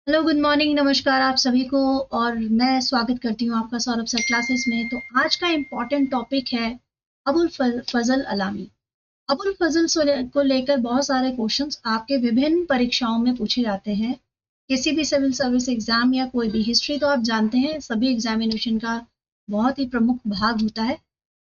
Hello, good morning, नमस्कार आप सभी को। और मैं स्वागत करती हूँ आपका सौरभ सर क्लासेस में। तो आज का इम्पोर्टेंट टॉपिक है अबुल फजल अलामी। अबुल फजल को लेकर बहुत सारे क्वेश्चंस आपके विभिन्न परीक्षाओं में पूछे जाते हैं। किसी भी सिविल सर्विस एग्जाम या कोई भी हिस्ट्री तो आप जानते हैं सभी एग्जामिनेशन का बहुत ही प्रमुख भाग होता है।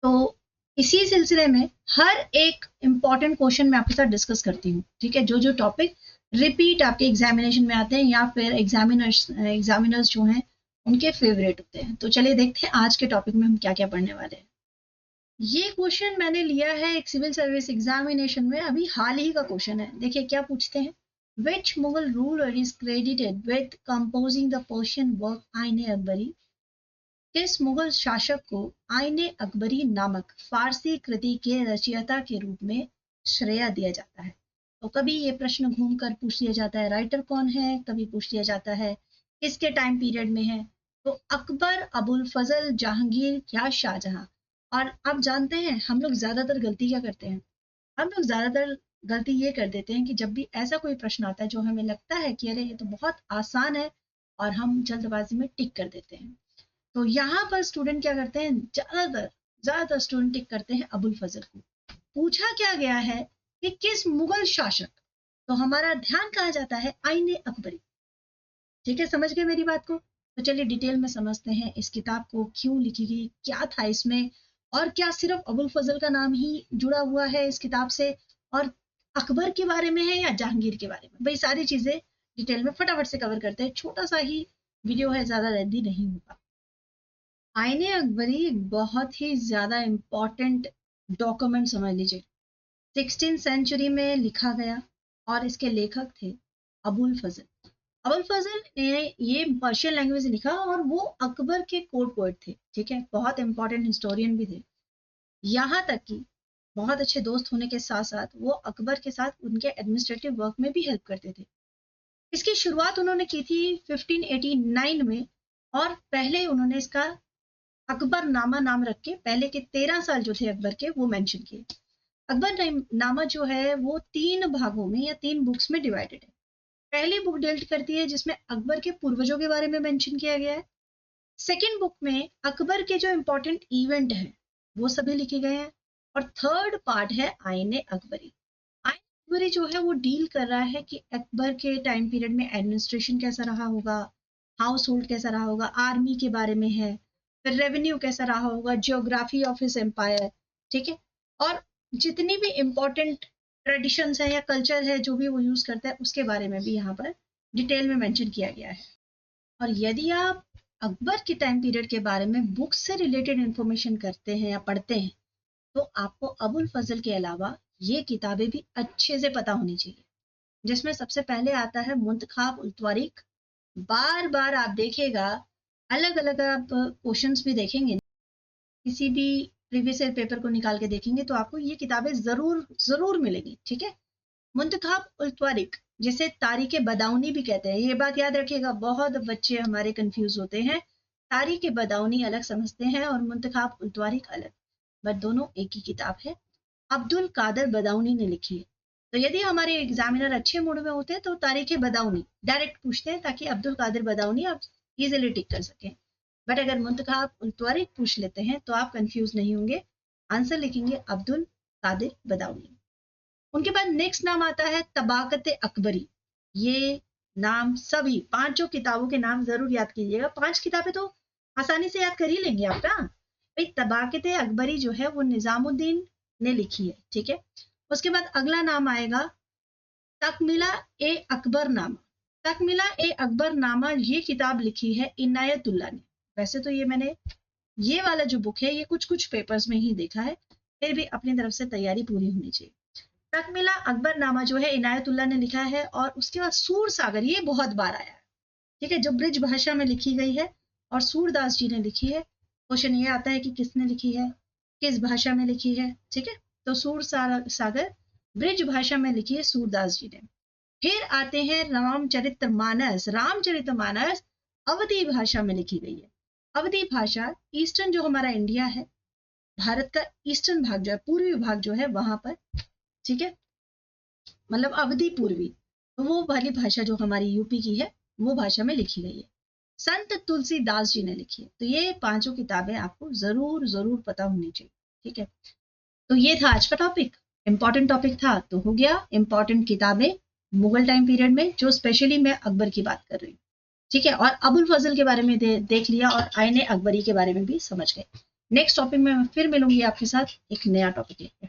तो इसी सिलसिले में हर एक इम्पॉर्टेंट क्वेश्चन मैं आपके साथ डिस्कस करती हूँ। ठीक है, जो जो टॉपिक रिपीट आपके एग्जामिनेशन में आते हैं या फिर एग्जामिनर्स जो हैं उनके फेवरेट होते हैं। तो चलिए देखते हैं आज के टॉपिक में हम क्या क्या पढ़ने वाले हैं। ये क्वेश्चन मैंने लिया है एक सिविल सर्विस एग्जामिनेशन में, अभी हाल ही का क्वेश्चन है। देखिए क्या पूछते हैं। Which Mughal ruler is credited with composing the Persian work Ain Akbari. किस मुगल शासक को आईने अकबरी नामक फारसी कृति के रचयिता के रूप में श्रेय दिया जाता है। तो कभी ये प्रश्न घूमकर पूछ लिया जाता है राइटर कौन है, कभी पूछ लिया जाता है किसके टाइम पीरियड में है। तो अकबर, अबुल फजल, जहांगीर या शाहजहां। और आप जानते हैं हम लोग ज्यादातर गलती क्या करते हैं। हम लोग ज्यादातर गलती ये कर देते हैं कि जब भी ऐसा कोई प्रश्न आता है जो हमें लगता है कि अरे ये तो बहुत आसान है, और हम जल्दबाजी में टिक कर देते हैं। तो यहाँ पर स्टूडेंट क्या करते हैं, ज्यादातर स्टूडेंट टिक करते हैं अबुल फजल को। पूछा क्या गया है कि किस मुगल शासक, तो हमारा ध्यान कहाँ जाता है, आईने अकबरी। ठीक है, समझ गए मेरी बात को। तो चलिए डिटेल में समझते हैं इस किताब को क्यों लिखी गई, क्या था इसमें, और क्या सिर्फ अबुल फजल का नाम ही जुड़ा हुआ है इस किताब से, और अकबर के बारे में है या जहांगीर के बारे में। भाई सारी चीजें डिटेल में फटाफट से कवर करते हैं, छोटा सा ही वीडियो है, ज्यादा लेंथी नहीं होगा। आईने अकबरी एक बहुत ही ज्यादा इम्पोर्टेंट डॉक्यूमेंट समझ लीजिए। 16th सेंचुरी में लिखा गया और इसके लेखक थे अबुल फजल। अबुल फजल ने ये पर्शियन लैंग्वेज में लिखा और वो अकबर के कोर्ट पोएट थे। ठीक है, बहुत इंपॉर्टेंट हिस्टोरियन भी थे। यहाँ तक कि बहुत अच्छे दोस्त होने के साथ साथ वो अकबर के साथ उनके एडमिनिस्ट्रेटिव वर्क में भी हेल्प करते थे। इसकी शुरुआत उन्होंने की थी 1589 में, और पहले उन्होंने इसका अकबर नामा नाम रख के पहले के 13 साल जो थे अकबर के वो मेंशन किए। अकबर नामा जो है वो 3 भागों में या 3 बुक्स में डिवाइडेड है। पहली बुक डील करती है जिसमें अकबर के पूर्वजों के बारे में मेंशन किया गया है। सेकंड बुक में अकबर के जो इंपॉर्टेंट इवेंट है वो सभी लिखे गए हैं। और थर्ड पार्ट है आईने अकबरी। आईने अकबरी जो है वो डील कर रहा है कि अकबर के टाइम पीरियड में एडमिनिस्ट्रेशन कैसा रहा होगा, हाउस होल्ड कैसा रहा होगा, आर्मी के बारे में है, फिर रेवेन्यू कैसा रहा होगा, जियोग्राफी ऑफ हिज एम्पायर। ठीक है, और जितनी भी इम्पोर्टेंट ट्रेडिशंस है या कल्चर है जो भी वो यूज करता है उसके बारे में भी यहाँ पर डिटेल में मेंशन किया गया है। और यदि आप अकबर के टाइम पीरियड के बारे में बुक से रिलेटेड इंफॉर्मेशन करते हैं या पढ़ते हैं तो आपको अबुल फजल के अलावा ये किताबें भी अच्छे से पता होनी चाहिए। जिसमें सबसे पहले आता है मुंतखाब उल तवारीख। बार बार आप देखिएगा, अलग अलग आप क्वेश्चंस भी देखेंगे, किसी भी प्रीवियस ईयर पेपर को निकाल के देखेंगे तो आपको ये किताबें जरूर जरूर मिलेगी। ठीक है, मुंतखाब उल तवारीख जिसे तारीख बदाऊनी भी कहते हैं। ये बात याद रखिएगा, बहुत बच्चे हमारे कंफ्यूज होते हैं, तारीख बदाऊनी अलग समझते हैं और मुंतखाब उल तवारीख अलग, बट दोनों एक ही किताब है। अब्दुल कादर बदाऊनी ने लिखी है। तो यदि हमारे एग्जामिनर अच्छे मूड में होते हैं तो तारीख बदाऊनी डायरेक्ट पूछते हैं ताकि अब्दुल कादिर बदाऊनी आप इजिली टिक कर सकें। बट अगर मुंतखाब उल तवारीख पूछ लेते हैं तो आप कंफ्यूज नहीं होंगे, आंसर लिखेंगे अब्दुल कादिर बदाऊनी। उनके बाद नेक्स्ट नाम आता है तबाकत अकबरी। ये नाम सभी पांचों किताबों के नाम जरूर याद कीजिएगा, 5 किताबें तो आसानी से याद कर ही लेंगे आप ना। भाई तबाकत अकबरी जो है वो निजामुद्दीन ने लिखी है। ठीक है, उसके बाद अगला नाम आएगा तकमिला ए अकबर नामा। तकमिला ए अकबर नामा ये किताब लिखी है इनायतुल्लाह ने। वैसे तो ये मैंने ये वाला जो बुक है ये कुछ कुछ पेपर्स में ही देखा है, फिर भी अपनी तरफ से तैयारी पूरी होनी चाहिए। तकमिला अकबरनामा जो है इनायतुल्लाह ने लिखा है, और उसके बाद सूर सागर ये बहुत बार आया है। ठीक है, जो ब्रिज भाषा में लिखी गई है और सूरदास जी ने लिखी है। क्वेश्चन ये आता है कि किसने लिखी है, किस भाषा में लिखी है। ठीक है, तो सागर ब्रिज भाषा में लिखी है सूरदास जी ने। फिर आते हैं रामचरितमानस। रामचरितमानस अवधी भाषा में लिखी गई है। अवधी भाषा ईस्टर्न जो हमारा इंडिया है, भारत का ईस्टर्न भाग जो है, पूर्वी भाग जो है वहां पर, ठीक है, मतलब अवधि पूर्वी, तो वो वाली भाषा जो हमारी यूपी की है वो भाषा में लिखी गई है। संत तुलसीदास जी ने लिखी है। तो ये पांचों किताबें आपको जरूर जरूर पता होनी चाहिए। ठीक है, तो ये था आज का टॉपिक, इंपॉर्टेंट टॉपिक था तो हो गया। इंपॉर्टेंट किताबें मुगल टाइम पीरियड में, जो स्पेशली मैं अकबर की बात कर रही हूँ। ठीक है, और अबुल फजल के बारे में देख लिया और आईने अकबरी के बारे में भी समझ गए। नेक्स्ट टॉपिक में मैं फिर मिलूंगी आपके साथ एक नया टॉपिक लेकर।